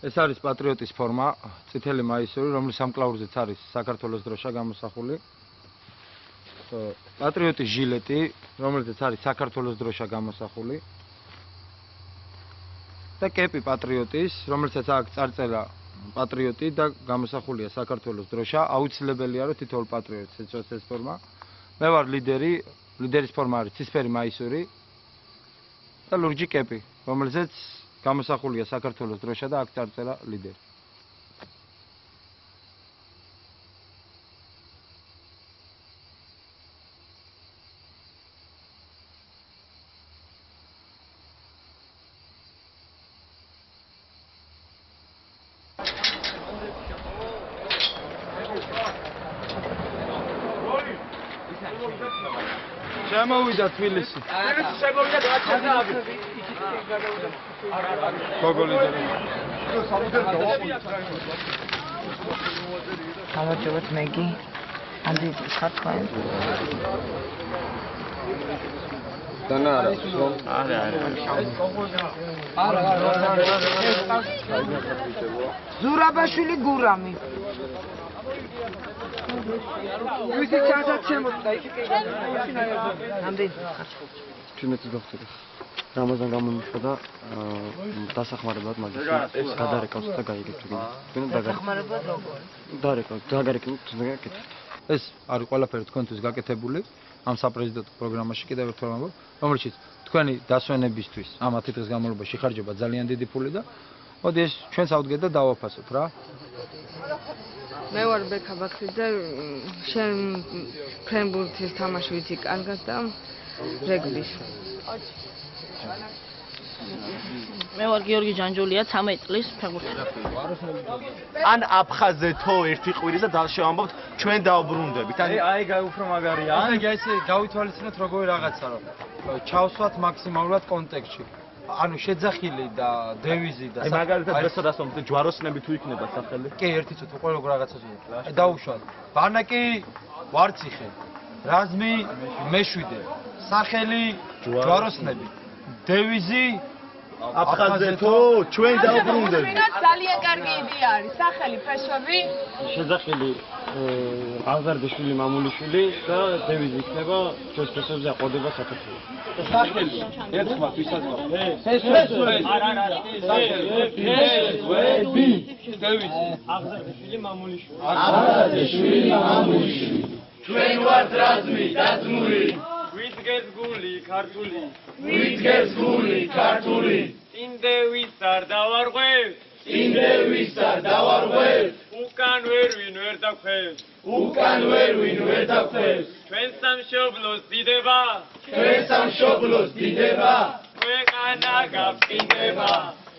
ეს არის პატრიოტის ფორმა, წითელი მაისური, რომლის სამკლაურზეც არის საქართველოს დროშა გამოსახული. პატრიოტის ჟილეტი, რომელზეც არის საქართველოს დროშა გამოსახული. და კეპი პატრიოტის, რომელსაც აქვს წარწერა პატრიოტი და გამოსახულია საქართველოს დროშა. აუცილებელია რომ თითოეულ პატრიოტს ეწოს ეს ფორმა. მე ვარ ლიდერი, ლიდერის ფორმა არის ცისფერი მაისური და ლურჯი კეპი, რომელზეც გამოსახულია საქართველოს დროშა და აქ წარწერა ლიდერი. შემოვიდა თბილისი. თბილისი შემოვიდა გაჩერდა. გამარჯობათ მეგი. ანდი ხარქვენ. დანა არა. ზურაბაშვილი გურამი. ვისი ჩანსაც შემოწდა იქ კი ამდენ ჩვენეთს გახსოვდა რამაზან გამომიშვა და დასახმარებლად მაგის გადარეკავს და გაიგებს თქვენ დასახმარებლად როგორ დაგარეკნით თუნდაც გაკეთეთ ეს არის ყველაფერი თქვენთვის გაკეთებული ამ საპრეზიდენტო პროგრამაში კიდევ ერთხელ ვამბობ რომელშიც თქვენი დასვენებისთვის ამ 10 დღის განმავლობაში ხარჯება ძალიან დიდი ფული და მოდი ეს ჩვენს ავდგეთ და დავაფასოთ რა მე ვარ ბექა ბაქრიძე შენ ფრენბურთის თამაში ვიცი კარგად და რეგბის მე ვარ გიორგი ჯანჯულია 13 წლის ფეხბურთი ან აფხაზეთო ერთი ყვირის და დავშევამბობთ ჩვენ დავბრუნდებით აი უფრო მაგარია ან ესე გავითვალისწინოთ როგორი რაღაცა რომ ჩავსვათ მაქსიმალურად კონტექსტში ანუ შეძახილი და დევიზი და აი მაგალითად რესტორანს ჯვაროსნები თუ იქნება სახელი კი ერთი ცოტა ყველა როგორ რაღაცას ვუყვა აი დაუშვათ ბარნაკი ვარციხე რაზმი მეშვიდე სახელი ჯვაროსნები დევიზი აფხაზეთო ჩვენ დავბრუნდებით ძალიან კარგი იდეა არის სახელი ფესვები შეძახილი აღზარდიშვილი მამულიშვილი და დევიზი იქნება ჩვენს ფესვებზე აყოდება საქართველოს სახელი ერთხმა ვისაც ფესვები არა ფესვები დევიზი აღზარდიშვილი მამულიშვილი აღზარდიშვილი მამულიშვილი ჩვენ ვართ რაზმი დაძმული ვიდგეს გული ქართული ვიდგეს გული ქართული წინდევის არ დავარღვევ წინდევის არ დავარღვევ უკან ვერ ვინ ვერ დაქვევს უკან ვერ ვინ ვერ დაქვევს ჩვენ სამშობლოს დიდება ჩვენ სამშობლოს დიდება ქვეყანა გაფრინდება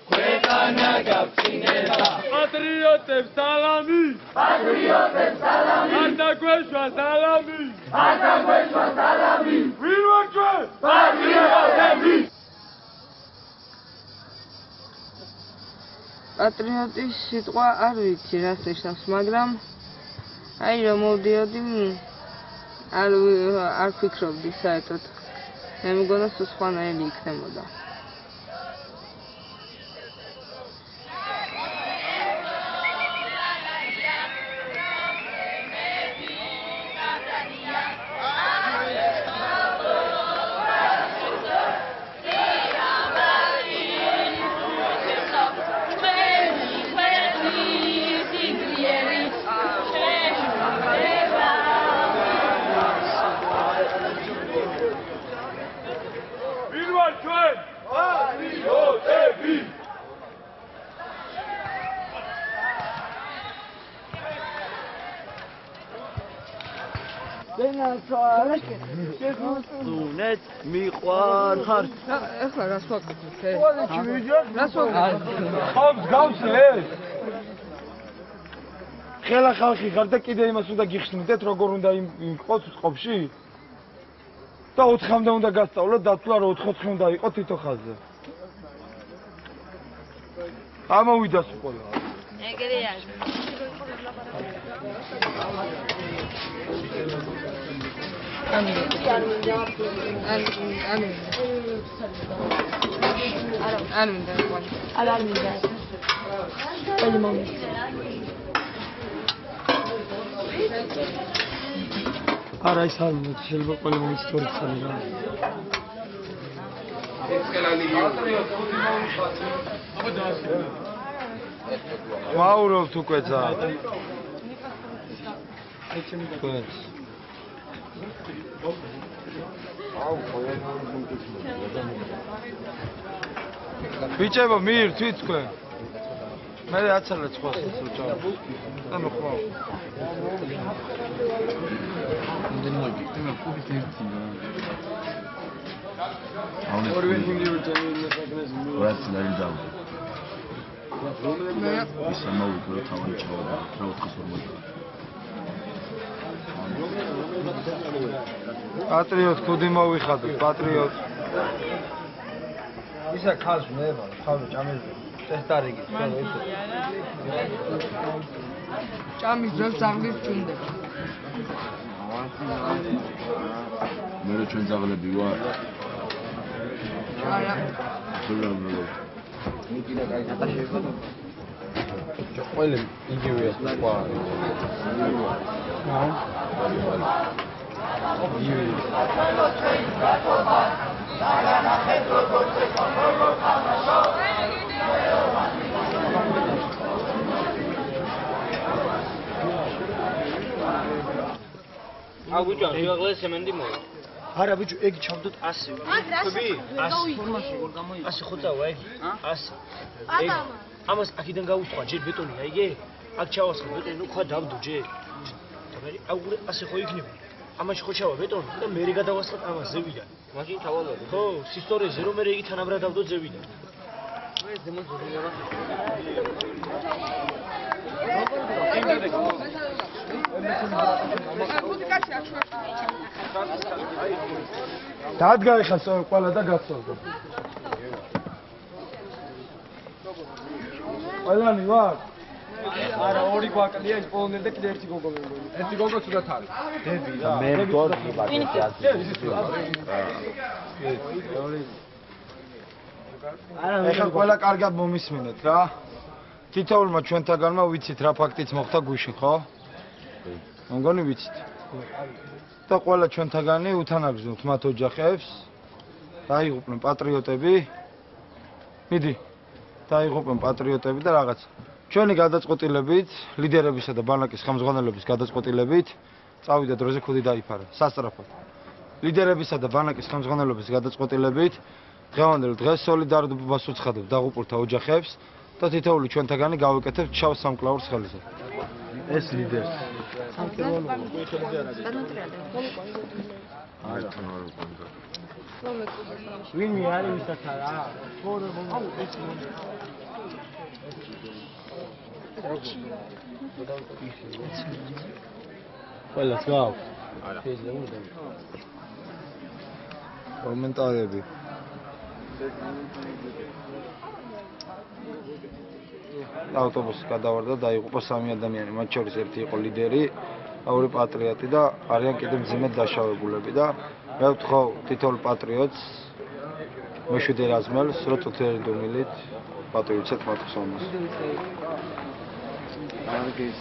ქვეყანა გაფრინდება პატრიოტებს სალამი არ დაგვეშვა სალამი ვინ ვარ ჩვენ პატრიოტები პატრიოტის სიტყვა არ ვიცი რას ნიშნავს მაგრამ აი რომ მოვდიოდი არ ვფიქრობდი საერთოდ მე მგონა სულ სხვანაირი იქნებოდა უნეთ მიყვარ ხარ ეხლა რას ვაკეთებ ყველაში ვიჯერ რას ვაკეთებ ხომ გავსლეს ხელა ხალხი ხარ და კიდე იმას უნდა გიხსნიდეთ როგორ უნდა იყოს წყობაში და 4-მდე უნდა გასწავლოთ დათვლა რომ 4-4 უნდა იყოს თითო ხაზზე ამოვიდას ყველა ეგრე არის არ მინდა არა ის არ უნდა შეიძლება ყველა მომის სწორად ხარ რა. მაურავთ უკვე ძა. ბიჭებო მიირთვით თქვენ. მე აცალეთ ხოს ეს უჭა. ანუ ხო. ორივე გუნდი უჭამი საკნეს რაც დაიდავ. ის ამოვიქრო თავი ჩავა, რა 440. პატრიოტ ხუდი მოვიხადოთ, პატრიოტ. ისა ხალხს მეება, ხალხი ჭამელი. ტესტარიგი, ხოლო ის. ჭამის დროს ზაღლის ჭუნდება. მე რო ჩვენ ზაღლები ვარ. არა. სულამო. ყველა იგივეა სხვა. აუჯან შეაღლეს სემენდი მოვა. არა ბიჭო, ეგ ჩავდოთ 100. ხები? 100 ფორმაში როგორ გამოიყო? 100 ხო წავა ეგ? 100. ეგ ამას აქედან გაუსვა ჯერ ბეტონია იგე? აქ ჩავასხა ბეტონი, ნუ ხვა დავდო ჯერ. და მე აუღურე 100 ხო იქნება. ამაში ხო ჩავა ბეტონი და მე გადავასხა ამას ზევიდან. მაშინ ჩავალოდე. ხო, სისტორიზე რომ მე იგი თანაბრად დავდო ზევიდან. ეს დემონსტრაცია. დადგა ეხლა ყველა და გასწორდა. ყველანი ვარ? არა, ორი გვაკლია ის პოლონელი და კიდე ერთი გოგო მეგონი. ერთი გოგო თუდად არის. დები რა. მე გორგი ეხლა ყველა კარგად მომისმინეთ რა. თითოეულმა ჩვენთაგანმა ვიცით რა ფაქტიც მოხდა გუშინ, ხო? მგონი ვიცით. და ყველა ჩვენთაგანი უთანაგზავნოთ მათ ოჯახებს. დაიღუპნენ პატრიოტები. მიდი. დაიღუპნენ პატრიოტები და რაღაც. ჩვენი გადაწყვეტილებით, ლიდერებისა და ბანაკის ხელმძღვანელობის გადაწყვეტილებით წავიდა დროზე ხუდი დაიფარა, სასწრაფოდ. ლიდერებისა და ბანაკის ხელმძღვანელობის გადაწყვეტილებით დღევანდელ დღეს სოლიდარობას უცხადებ დაღუპულთა ოჯახებს და თითოეული ჩვენთაგანი გავიკეთებთ შავ სამკლაურს ხელზე. ეს ლიდერს. ვინმე არის ვისაც არა? ყველას გაქვს? არა. კომენტარები. ავტობუსი გადავარდა, დაიღუპა 3 ადამიანი, მათ შორის ერთი იყო ლიდერი, ორი პატრიოტი და არიან კიდევ მძიმედ დაშავებულები და მე ვთხოვ თითოეულ პატრიოტს მეშვიდე რაზმელს, რომ წუთერდუმილით პატრიოტებს მოხსოვნოს. არგეს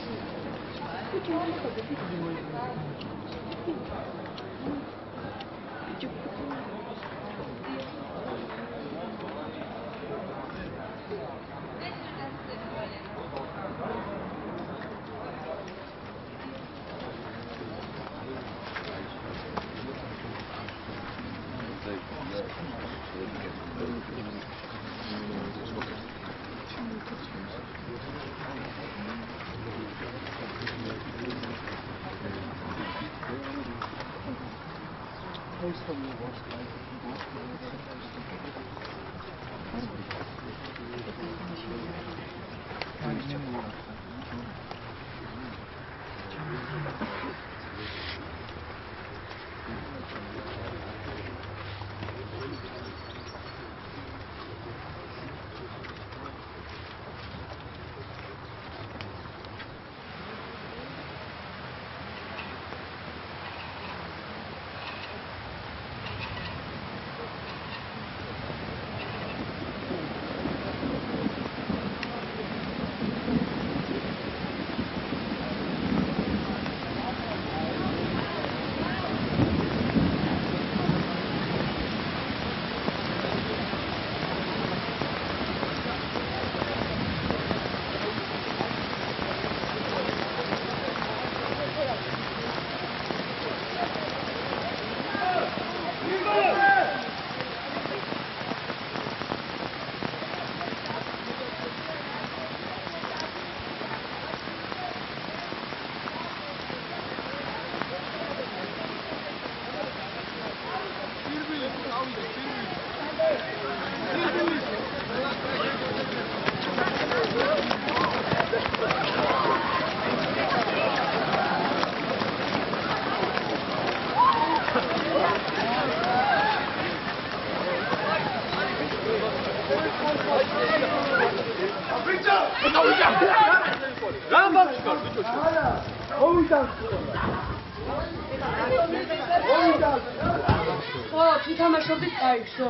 ხო, თუ თამაშობდით, წაიქცო.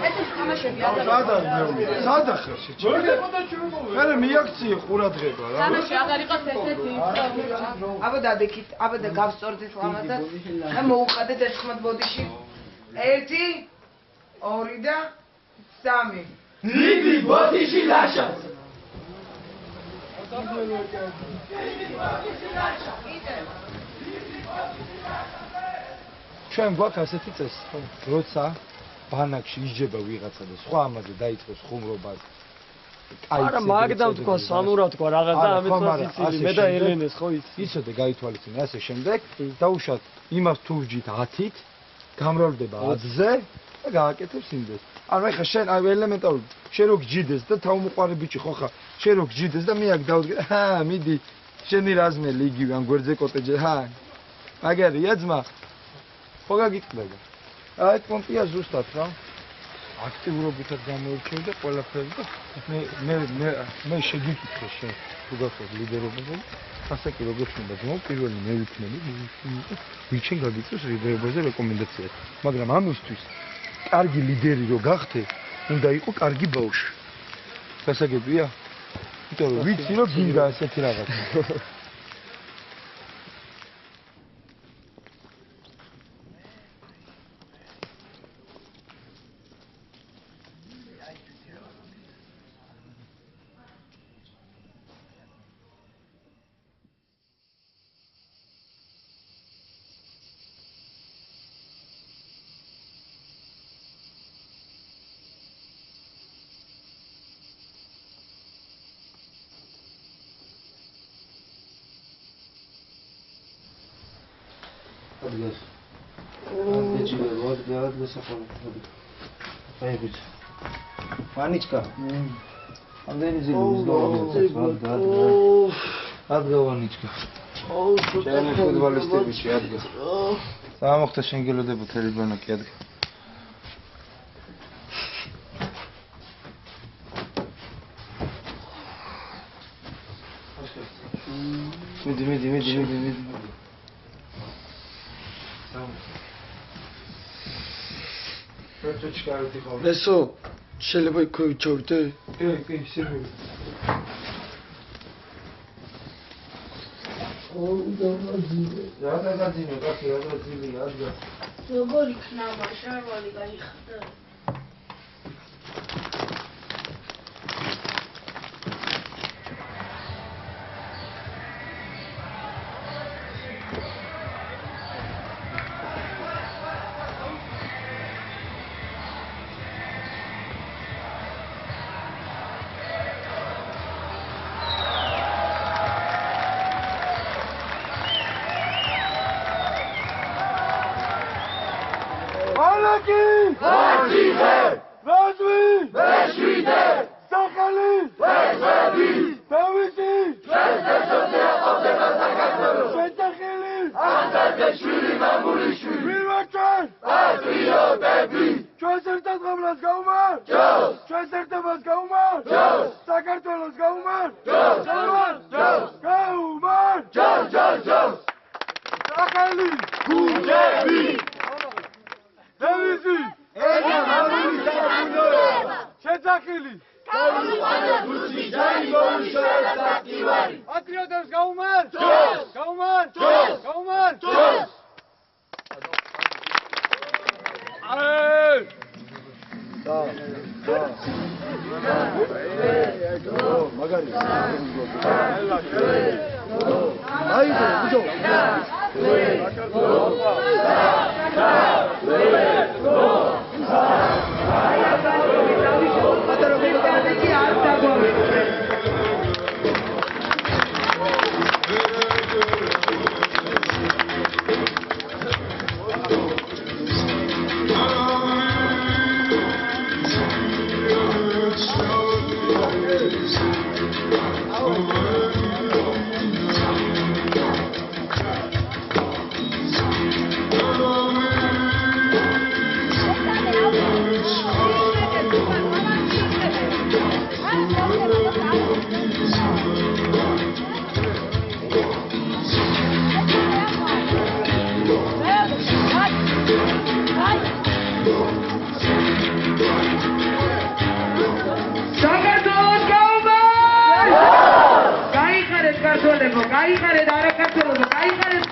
ეს თამაშები სადა ხელში. მე მიაქციე ყურადღება რა. თამაში აღარ იყოს ესეთი. აბა დადექით, აბა და გავსწორდით ლამაზად. და მოუყადეთ ერთხმად ბოდიში. 1 2 და 3. დიდი ბოდიში ლაშას. ჩვენ გვაქვს ასეთი წესი, ხო? როცა ბანაკში იჯება ვიღაცა და სხვა ამაზე დაიწყოს ხუმრობა. არა, მაგდამ თქვა, სანურა თქვა რაღაც და ამით წასიცილი, მე და ელენეს ხო იცი. იცოდე გაითვალისწინე ასე შემდეგ, დაუშვათ იმას თუ ვჯით 10-ით, გამრავლდება 10-ზე და გააკეთებს იმდეს. ანუ ეხლა შენ აი ელემენტარული, შენ რო გჯიდეს და თავმოყარი ბიჭი ხო ხარ, შენ რო გჯიდეს და მე აქ დავდგე, მიდი, შენი რაზმელი იგივე ამ გვერდზე კოტეჯზე, მაგარია ძმა. ხო გაგიწყდება. აი პომპია ზუსტად რა. აქტიურობითაც გამოირჩევი და ყველაფერი და მე შეგიკითხე შენ თუ გახსოვს ლიდერობაზე. ასე კი როგორც უნდა ძმო, პირველი მე ვიქნები, ვიჩენ გაგიწევს ლიდერობაზე რეკომენდაციას. მაგრამ ამისთვის კარგი ლიდერი რო გახდე, უნდა იყო კარგი ბავშვი. გასაგებია? იმიტომ რომ ვიცი რომ გინდა ასეთი რაღაცა. Ванечка. Андენი ზილი უზდოვებს ადგა ვანечка. ჩემი ფუტბოლისტები შეადგა. სამოხდა შენგელოდება თელი ბანაკი ადგა. მიდი. ესო შეიძლება იქ ვიჩოვდე? კი, სერვი. რა დაგაძინე, კაცი, რა დაგაძინე, ადგა. როგორ იქნა მაშარვალი გაიხდა? საქართველოს გაუმა! გაიხარეთ ქართველებო, გაიხარეთ არაქართველებო, გაიხარეთ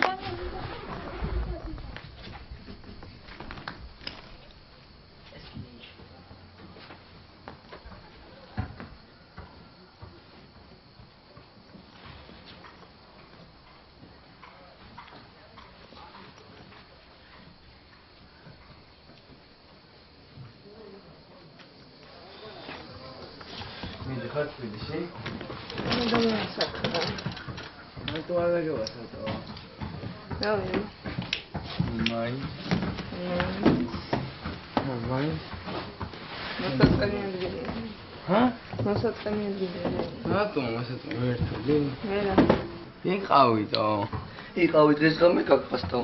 იყავით ეს გამე გაგფასტო.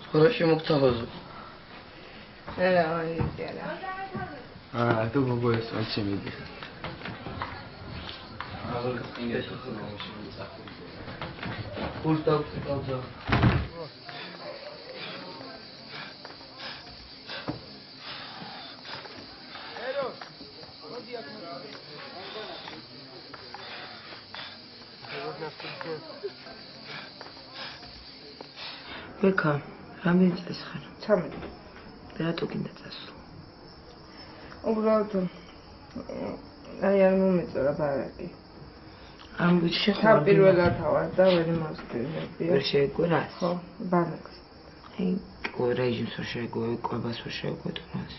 სხვა შემოგწავაზო. თუ გოგო ეს მაჩი მიდიხარ. Pulta. Beka, რამდენი წელი ხარ? 13. რატო გინდა წასვლა? უბრალოდ აი არ მომეწონა ბარაკი. ამ შეხვედრა პირველად ავარ და ვერ მოსწრებია. ვერ შეგვერას? ხო, ბანაკს. აი, რეჟიმს ვერ შეგვე, კვებას ვერ შეგვე თუნდაც.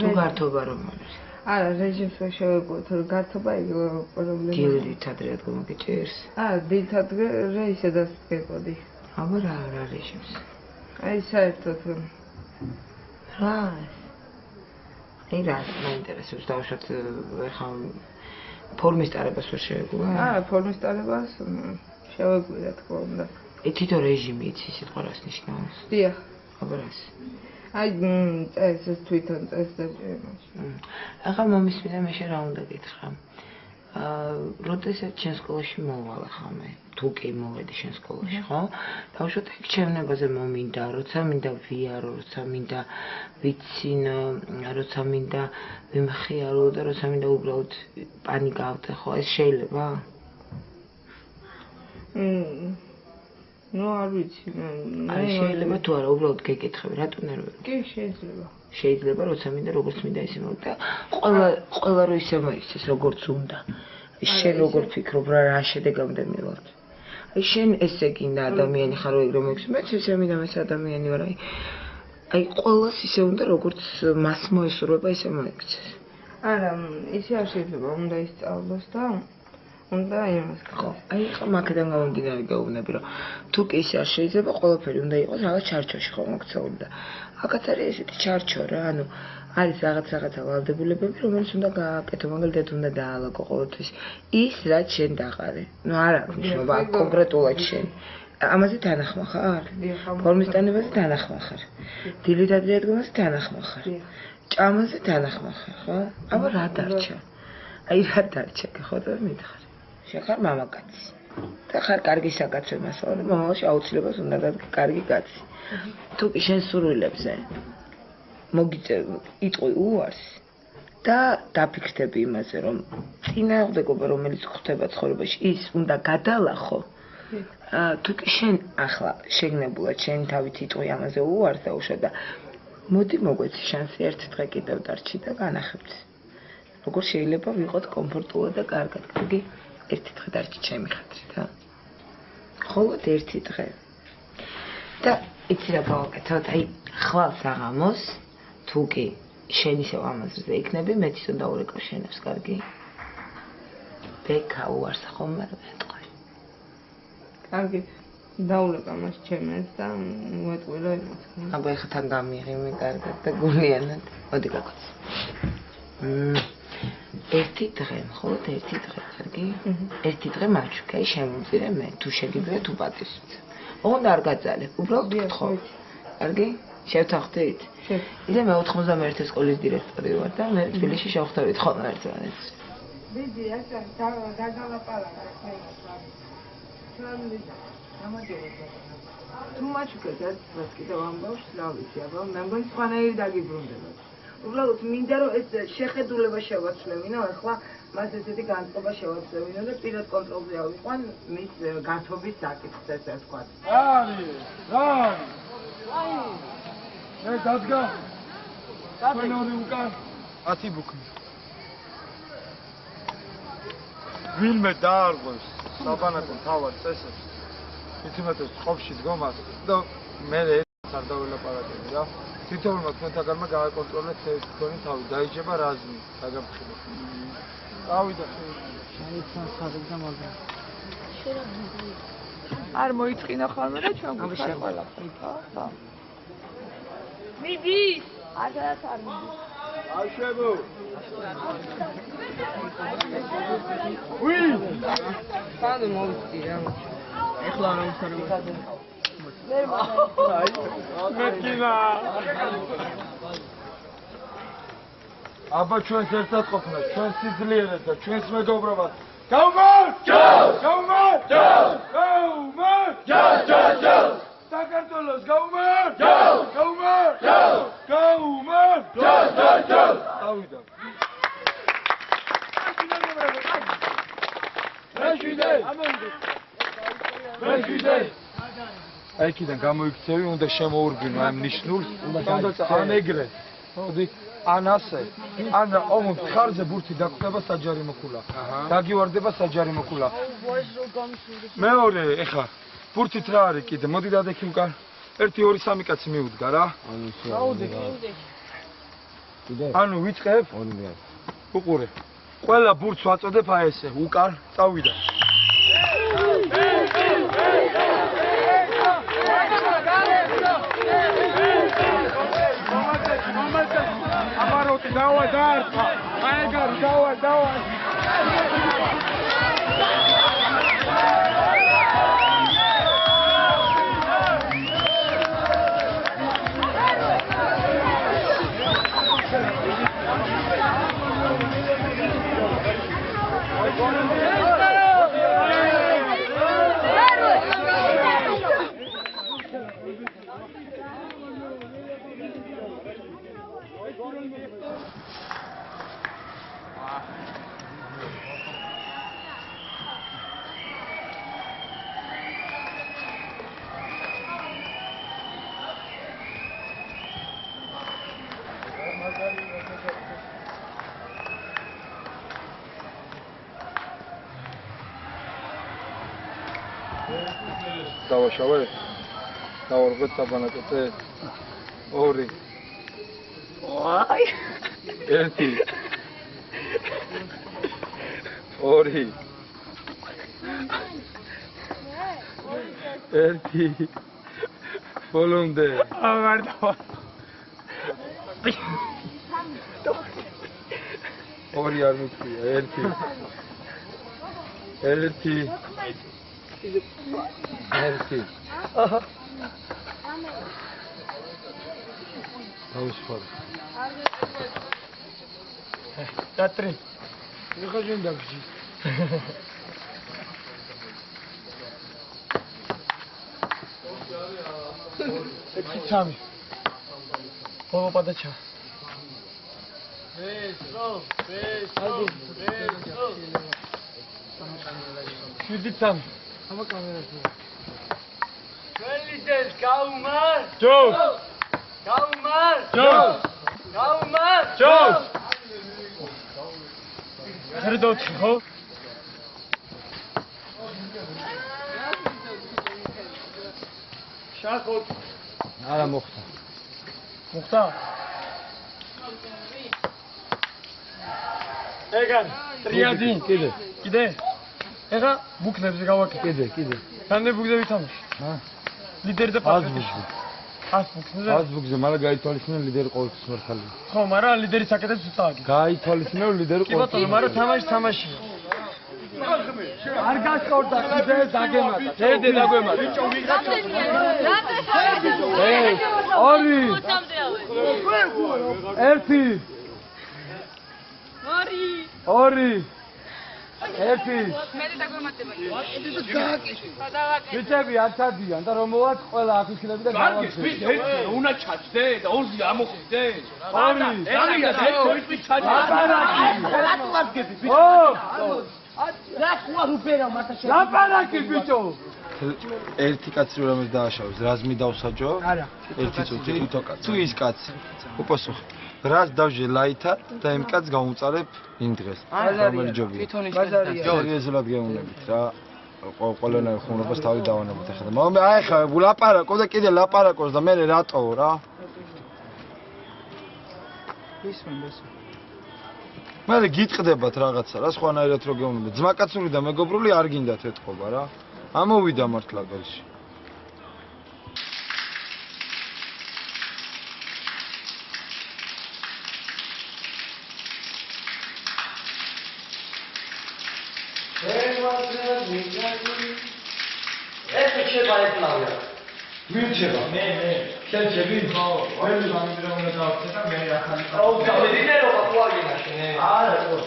თუ გართობა რომ არის. არა, რეჟიმს ვერ შევეგო, თუ გართობა იგი პრობლემა. გილდით ადრე გომგეჭერს. დიდად რეისედაც გეკოდი. აბა რა რეჟიმს? აი საერთოდ რა? აი რა მაინტერესებს დავუშვათ ხომ ფორმის ტარებას ვერ შევეგუა? ფორმის ტარებას შევეგუი რა თქმა უნდა. თითო რეჟიმი იცი სიტყვა რას ნიშნავს? დიახ. აბა რას? აი ეს თვითონ წესდა იმაში. ახლა მომისმინა მე შე რა უნდა გითხრა. როდესაც ჩემ სკოლაში მოვალ ხამე, თუ კი მოვედი შენ სკოლაში, ხო? დავუშვათ ეგ ჩემნებაზე მომინდა, როცა მინდა ვიარო, როცა მინდა ვიცინო, როცა მინდა ვიმხიარო და როცა მინდა უბრალოდ პანიკა ავდე, ხო? ეს შეიძლება? ნუ არ ვიცი. აი შეიძლება თუ არა, უბრალოდ გეკითხები, რატო ნერვები? კი, შეიძლება. შეიძლება, როცა მინდა, როგორც მინდა ისე მოვიდა. ყველა რო ისე მოიქცეს, როგორც უნდა. შენ როგორ ფიქრობ, რა შედეგამდე მივართ? აი შენ ესე გინდა ადამიანი ხარ, ეგრე მოიქცე. მეც ისე მინდა, მეც ადამიანი ვარ, აი ყველას ისე უნდა, როგორც მას მოესურვება, ისე მოიქცეს. არა, ისე არ შეიძლება, უნდა ისწავლოს და უნდა იმას ხო, აი ხა მაგდან გამომდინარე გაუბნები, რომ თუ კი ისე არ შეიძლება, ყველაფერი უნდა იყოს რაღაც ჩარჩოში ხო მოქცეული და აქაც არის ესეთი ჩარჩო რა, ანუ არის რაღაცა ვალდებულებები, რომელიც უნდა გააკეთო, მაგალითად უნდა დაალაგო ყოველთვის ის, რაც შენ დაყარე. ნუ არ აქვს მნიშვნელობა კონკრეტულად შენ. ამაზე თანახმა ხარ? ფორმის ტანებაზე თანახმა ხარ? დილით ადრე ადგომაზე თანახმა ხარ? ჭამაზე თანახმა ხარ, ხო? აბა რა დარჩა? აი რა დარჩა, ხო და მითხარ. შენ ხარ მამაკაცი. და ხარ კარგი საკაცო მასალა და მომავალში აუცილებლად უნდა დადგე კარგი კაცი. თუ კი შენ სურვილებზე იტყვი უარს და დაფიქრდები იმაზე, რომ წინააღმდეგობა, რომელიც ხდება ცხოვრებაში, ის უნდა გადალახო. თუ კი შენ ახლა შეგნებულად შენი თავით იტყვი ამაზე უარს და უშო და მოდი მოგვეცი შანსი ერთი დღე კიდევ დარჩი და განახებთ. როგორ შეიძლება ვიყოთ კომფორტულად და კარგად, კარგი? ერთი დღე დარჩი ჩემი ხათრით, ა? მხოლოდ ერთი დღე. და იცი რა გავაკეთოთ, აი ხვალ საღამოს თუ კი შენ ისევ ამაზრზე იქნები, მეც ისო დაურეკავ შენებს, კარგი? ბექა უარს ხომ არ ვეტყვი. კარგი, დაურეკავ მას ჩემებს და ვეტყვი რა იმას. აბა ეხლა თან გამიღიმე კარგად და გულიანად. მოდი გაკოცე. ერთი დღე, მხოლოდ ერთი დღე, კარგი? ერთი დღე მაჩვქე, შემომწირე მე, თუ შეგიძლია თუ პატივისმცემ. ოღონდ არ გაძალე, უბრალოდ გთხოვ. კარგი? შევთანხმდით? იდე მე 91 სკოლის დირექტორი ვარ და მე თბილისში შევხვდებით ხოლმე ერთმანეთს. დიდი ასე დაგალაპარაკა. თუ მაჩუქეთ რაც კიდევ ამბავს, რა ვიცი, აბა, მე მგონი სხვანაირი დაგიბრუნდებათ. უბრალოდ მინდა რომ ეს შეხედულება შევაცვლევინო, ახლა მას ესეთი განწყობა შევაცვლევინო და პირად კონტროლზე ავიყვან მის გათობის საკითხს, ესე ვთქვათ. მე დადგა. თქვენორი უკან 10 ბუქნი. ვინმე დაარღვევს საბანაკო თავად წესებს. იცით ხოფში დგომას და მე ეს არ დაველაპარაკები რა. თითოეულმა თქვენთაგანმა გააკონტროლეთ თქვენი თავი, დაიჯება რაზმი, დაგაფრთხილეთ. წავიდა შეიძლება საღებდა მაგრამ არ მოიწყინა ხოლმე და ჩვენ გვიხარ ყველაფერი და მიდი აგარაც არ მიდი აშებო უი სანდე მოვიწი რა ეხლა რა უსწრება მეკინა აბა ჩვენს ერთად ყოფნა, ჩვენს სიძლიერეს და ჩვენს მეგობრობას. გავმართ! გავმართ! გავმართ! გავმართ! საქართველოს გავმართ! გავმართ! გავმართ! დავიდა. მეშვიდე! აიქიდან გამოიქცევი, უნდა შემოურბინო ამ ნიშნულს, უნდა ან ეგრე. მოდი ან ასე, ან ომის ხარზე ბურთი დაგხვდება საჯარი მოხულა. დაგივარდება საჯარი მოხულა. მეორე, ეხა ბურთით რა არის კიდე? მოდი დადექი უკან. 1 2 3 კაცი მიუდგა რა. ანუ ვიწყებ? უყურე. ყველა ბურთს ვაწოდებ აი ესე, უკან წავიდა. Amarote, dawa darpa. Aigar, dawa. დავაშავე დავარღვეთ საბანაკოზე 2 ვაი 1 2 1 ბოლომდე აღარ დავა 2 არ მიწია 1 აჰა აუშფორ დატრე მიხოჯენ დაგჯი ეცი სამი ბოლოპადაჩა ბესო შვიდი სამი ამა კამერაზე ველიდეს გაუმარ ჯოს გაუმარ ჯოს გაუმარ ჯოს ხერდოთ ხო შახოთ არა მოხდა ეგან ტრიადი კიდე ეხა ბუქნებზე გავაკეთე კიდე სამდე ბუქზე ვითამაშ ლიდერი და პასუხი აზბუქზე მაგრამ გაითვალისწინე ლიდერი ყოველთვის მართალია ხო მაგრამ ლიდერი საკეთებს უცადი გაითვალისწინე ლიდერი კი ბატონო მაგრამ თამაშია არ გასწორდა კიდე დაგემატა დედე დაგვემატა ბიჭო ვიღაცა ორი 1 ორი 2 ერთი ვიცები არ ჩადიან და რომ მოვა ყველა აქ იქნები და გავახსენე უნდა ჩაჯდე და ორზე ამოხდე ლაპარაკი ბიჭო ერთი კაცი რომელიც დააშავეს რას მიდავსაჯო? არა. ერთი წუთი თვითო კაცი. თუ ის კაცი უპასუხე. რას დავჟე ლაითა და იმ კაცს გავუწარებ იმ დღეს. რომელი ჯობია? სერიოზულად გეუბნებით რა. ყველანაირ ხუმრობას თავი დავანებოთ ახლა. მაგრამ აი ხა ლაპარაკო და კიდე ლაპარაკოს და მე რატოო რა? მე გიტყდებათ რაღაცა რა სხვანაირად რო გეუბნებით. ძმაკაცური და მეგობრული არ გინდათ ეთყობა რა. ამოვიდა მართლა გელში. ეს შეიძლება ეფლავია. ვინ შეიძლება? მე. შენ შეგვი? ხო. მე ვამბობ რომ უნდა დავხსნე და მე ახალი. აუ, ლიდერობა თუ არ გინაშენ? არა, ხო,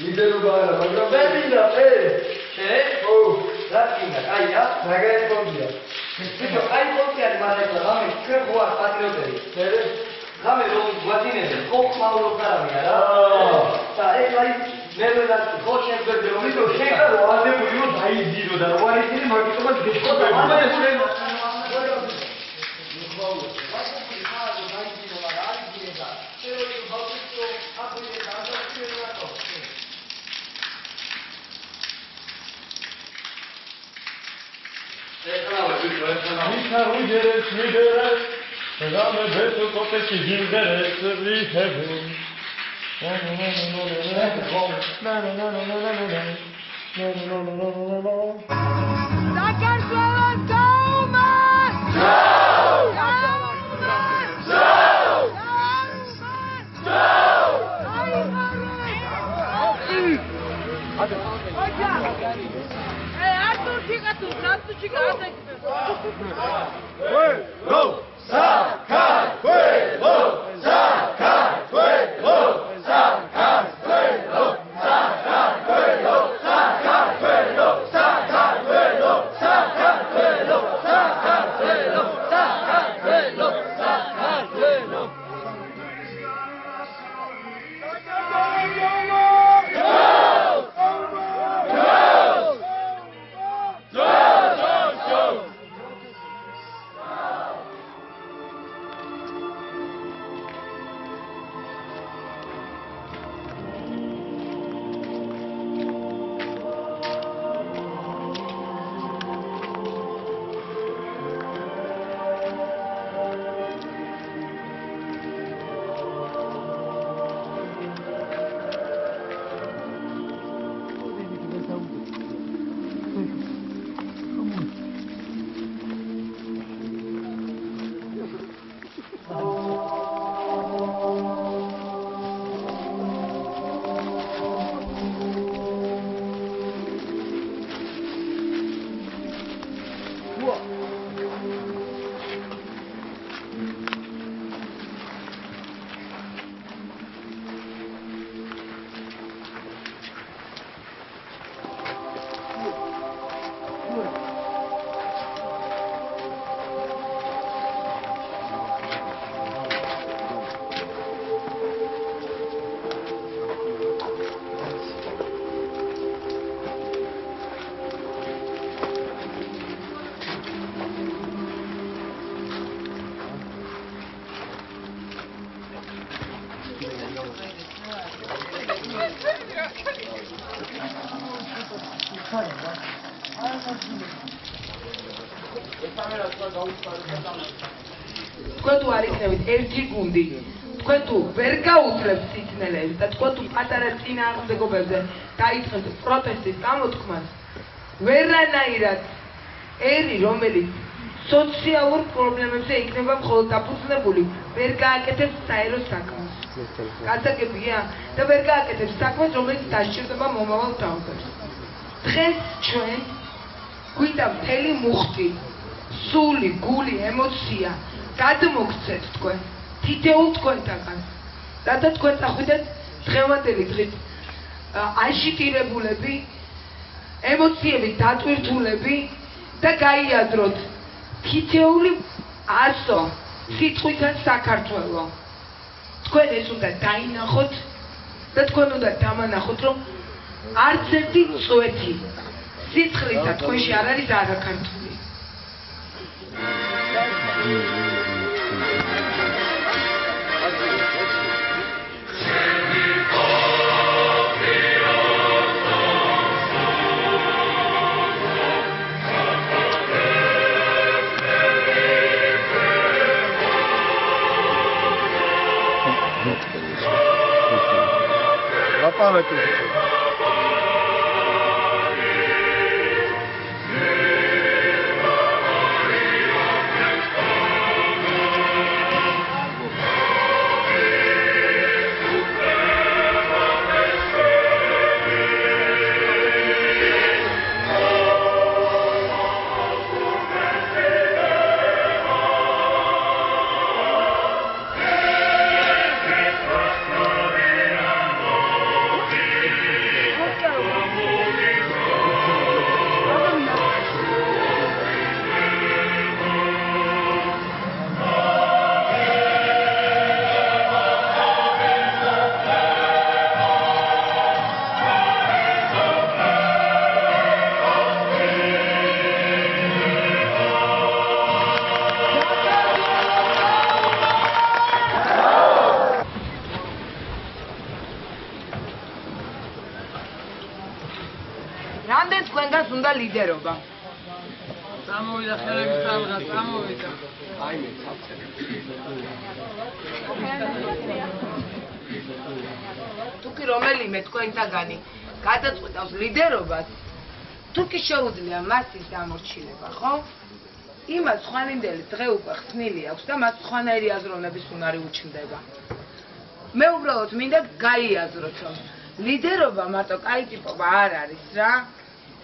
ლიდერობა არა, მაგრამ მე მინდა, შენ? ო, რა გინდა? აი, რაგან კონდია. ბიჭო, აი კონდია მაგრამ რამე ჩვენ ხო არ პატრიოტები. რამე რომ გვატინებენ, ხო ხმაურობ დარავია რა. და ეს აი მე ვეძახ ხო შენ გვერდზე რომ ისო შეკარო ადებული რომ დაიძირო და რო არ ისინი მაგიტომაც გეშკოდა. თქვენ თუ არ იქნებით ერთი გუნდი, თქვენ თუ ვერ გაუძლებთ სიცნელებს და თქვენ თუ პატარა წინააღმდეგობებზე დაიწყებთ პროტესტის გამოთქმას, ვერანაირად ერი, რომელიც სოციალურ პრობლემებზე იქნება მხოლოდ დაფუძნებული, ვერ გააკეთებს საერო საქმეს. გასაგებია და ვერ გააკეთებს საქმეს, რომელიც დასჭირდება მომავალ თაობებს. დღეს ჩვენ გვინდა მთელი მუხტი, სული, გული, ემოცია გადმოგცეთ თქვენ, თითოეულ თქვენთაგან. რათა თქვენ წახვიდეთ დღევანდელი დღით აშიტირებულები, ემოციების დატვირთულები და გაიაზროთ თითეული ასო სიტყვითან საქართველო. თქვენ ეს უნდა დაინახოთ და თქვენ უნდა დამანახოთ, რომ არც ერთი წვეთი სიცხლისა თქვენში არ არის არაქართული. რამდენს თქვენგანს უნდა ლიდერობა? Წამოვიდა ხელების წამღა, წამოვიდა. თუკი რომელიმე თქვენთაგანი გადაწყვეტავს ლიდერობას, თუკი შეუძლია მას ის დამორჩილება, ხო? იმას ხვალინდელი დღე უკვე ხსნილი აქვს და მას სხვანაირი აზროვნების უნარი უჩნდება. მე უბრალოდ მინდა გაიაზროთ, რომ ლიდერობა მარტო კაი ტიპობა არ არის რა.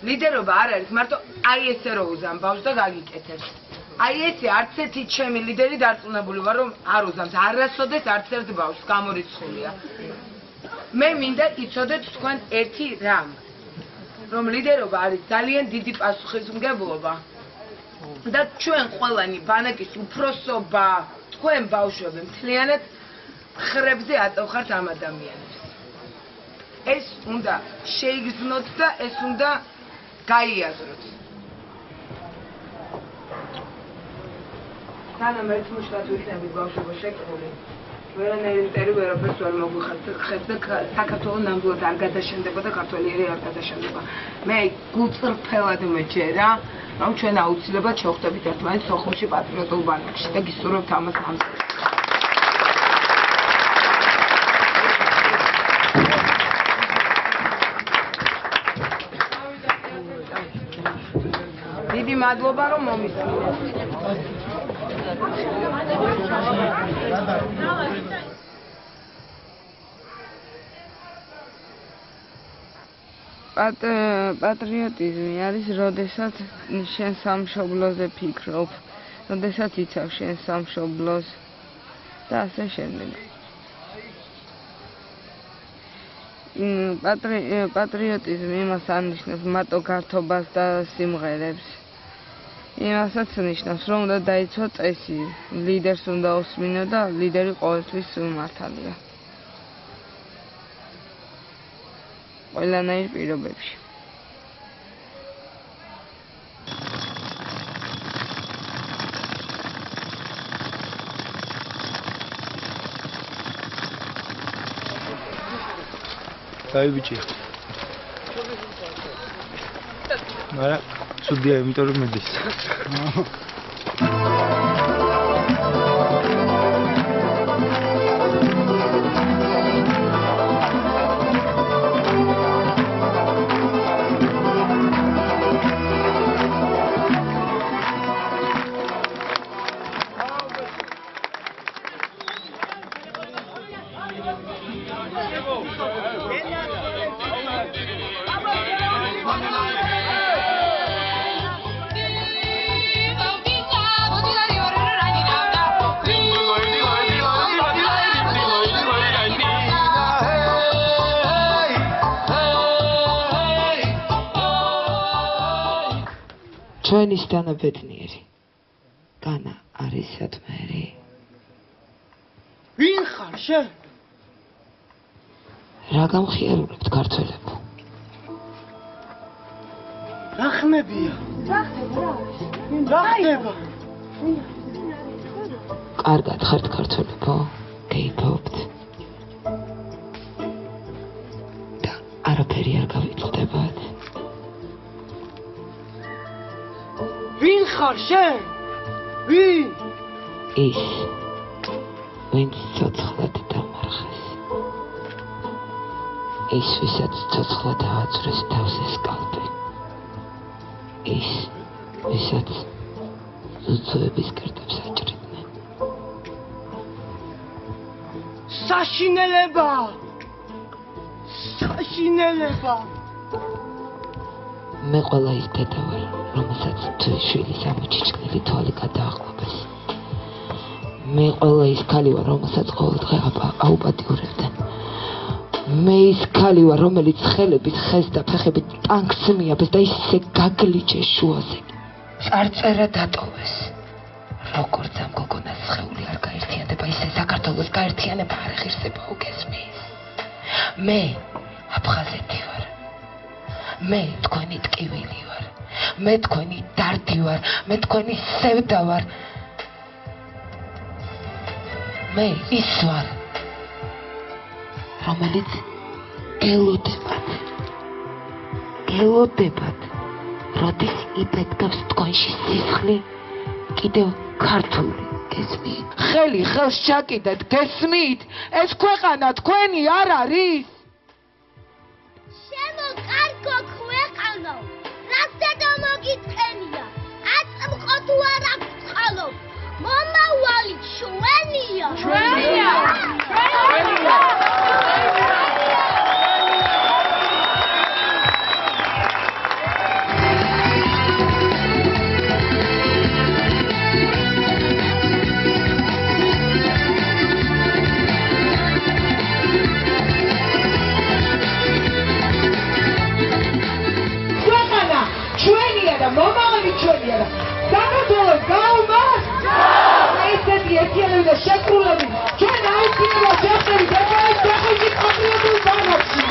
ლიდერობა არ არის მარტო აი ესე რო უზამ ბავშვს და გაგიკეთებს. აი ესე არც ერთი ჩემი ლიდერი დარწმუნებული ვარ, რომ არ უზამს არასოდეს არც ერთ ბავშვს გამორიცხულია. მე მინდა იცოდეთ თქვენ ერთი რამ, რომ ლიდერობა არის ძალიან დიდი პასუხისმგებლობა. და ჩვენ ყველანი ბანაკის უფროსობა, თქვენ ბავშვები მთლიანად ხრებზე აწევხართ ამ ადამიანებს. ეს უნდა შეიგრძნოთ და ეს უნდა გაიაზროთ. თანამ ერთ მუშკად ვიქნებით ბავშვობა შეკრული, ვერანაირი მტერი ვერაფერს ვერ მოგვიხდეთ და საქართველოს ნამდვილად არ გადაშენდება და ქართველიერი არ გადაშენდება. მე გულწრფელად მეჯერა, რომ ჩვენ აუცილებლად შევხვდებით ერთმანეთს სოხუმში პატრიოტულ ბანაკში და გისურვებთ ამას ამზადად. დიდი მადლობა რომ მომისმინეთ. პატრიოტიზმი არის, როდესაც შენ სამშობლოზე ფიქრობ, როდესაც იცავ შენ სამშობლოს და ასე შემდეგ. პატრიოტიზმი იმას ანიშნავს მარტო გართობას და სიმღერებს. იმასაც ნიშნავს, რომ უნდა დაიცვა წესი, ლიდერს უნდა უსმინო და ლიდერი ყოველთვის მართალია. ყველანაირ პირობებში. Dai bici. Mara, sudia, იმიტომ რომ მედის. Viva, viva, ჩვენისთანა ბედნიერი განა არის სათმერი ვინ ხარ შენ რა გამხიარულებთ ქართველებო რა ხმებია რა ხდება კარგად ხართ ქართველებო გეითობთ და არაფერი არ გავიწყდებათ ვინ ხარ შენ ვინ ის ვინც ცოცხლად დამარხეს ის ვისაც ცოცხლად ააწვრეს თავზე სკალპი ის ვისაც ზუძუების კერტებს აჭრიდნენ საშინელება მე ყველა ის დედა ვარ რომელსაც თვლის შვილის ამოჩიჩქნილი თვალი გადააღლობეს მე ყველა ის ქალი ვარ რომელსაც ყოველ დღე აუპატიურებდნენ მე ის ქალი ვარ რომელიც ხელებით ხეს და ფეხებით ტანკს მიაბეს და ისე გაგლიჩეს შუაზე წარწერა დატოვეს როგორც ამ გოგონას სხეული არ გაერთიანდება ისე საქართველოს გაერთიანება არ ღირსება უგესმის მე აფხაზეთი ვარ მე თქვენი ტკივილი ვარ მე თქვენი დარდი ვარ მე თქვენი სევდა ვარ მე ის ვარ რომელიც გელოდებათ როდის იბედგავს თქვენში სისხლი კიდევ ქართული გესმით ხელი ხელს ჩაკიდეთ გესმით ეს ქვეყანა თქვენი არ არის შემოკარგო ქვეყანო რაც დედა მოგიწყენია აწმყო თუ არ აღწყალო მომავალი ჩვენია ჩვენია და მომავალი ჩვენია და საქართველოს გაუმართ ესეთი ერთიანები და შეკრულები ჩვენ აუცილებლად შევხვდებით ევროპის სახელმწიფო პატრიოტულ ბანაკში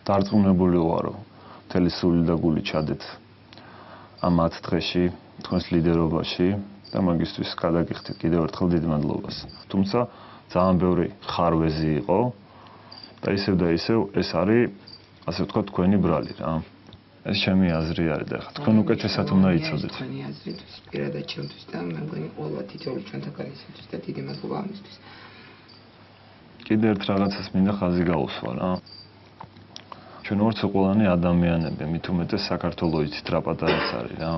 დარწმუნებული ვარო, მთელი სული და გული ჩადეთ ამ 10 დღეში თქვენს ლიდერობაში და მაგისთვის გადაგიხდით კიდევ ერთხელ დიდ მადლობას. თუმცა ძალიან ბევრი ხარვეზი იყო და ისევ ეს არის, ასე ვთქვათ, თქვენი ბრალი რა. ეს ჩემი აზრი არის და ხა თქვენ უკეთესად უნდა იცოდეთ. თქვენი აზრით პირადად ჩემთვის და მე მგონი ყველა თითოეული ჩვენთაგან ისისთვის და დიდი მადლობა ამისთვის. კიდევ ერთ რაღაცას მინდა ხაზი გაუსვა რა. ჩვენ ვართ ყველანი ადამიანები, მით უმეტეს საქართველოს იცით რა პატარაც არის რა.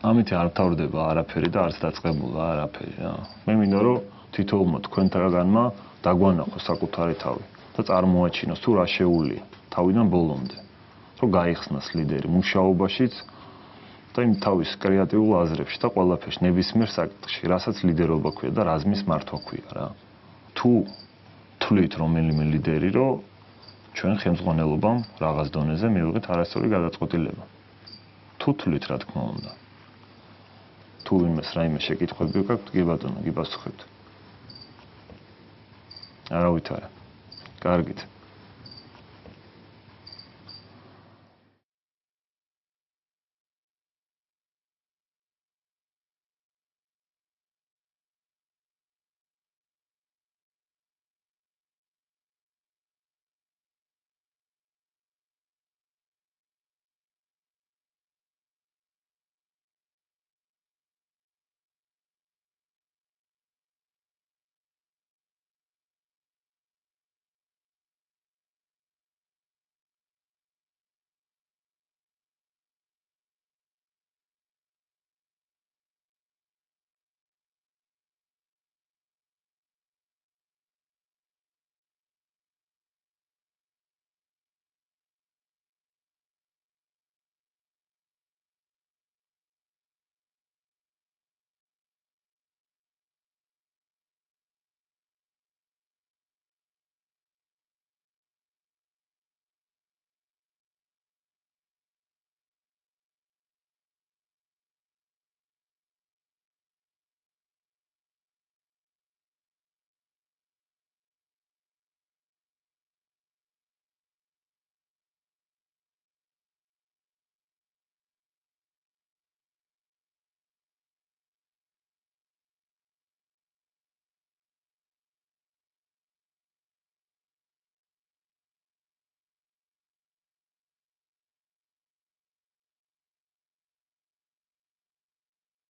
ამით არ თავდება არაფერი და არც დაწყებულა არაფერი რა. მე მინდა რომ თითოეულმა თქვენთაგანმა დაგვანახოს საკუთარი თავი და წარმოაჩინოს თუ რა შეუულია თავიდან ბოლომდე. რომ გაიხსნას ლიდერი მუშაობაშიც და იმ თავის კრეატიულ აზრებში და ყველაფერში ნებისმიერ საკითხში, რასაც ლიდერობა ქვია და რაზმის მართვა ქვია რა. თუ თვლით რომელიმე ლიდერი რომ ჩვენ ხელმძღვანელობამ რაღაც დონეზე მივიღეთ არასწორი გადაწყვეტილება. თუ თვლით რა თქმა უნდა. თუ იმას რაიმე შეკითხვები გაქვთ, კი ბატონო, გიპასუხებთ. არავით არა. კარგით.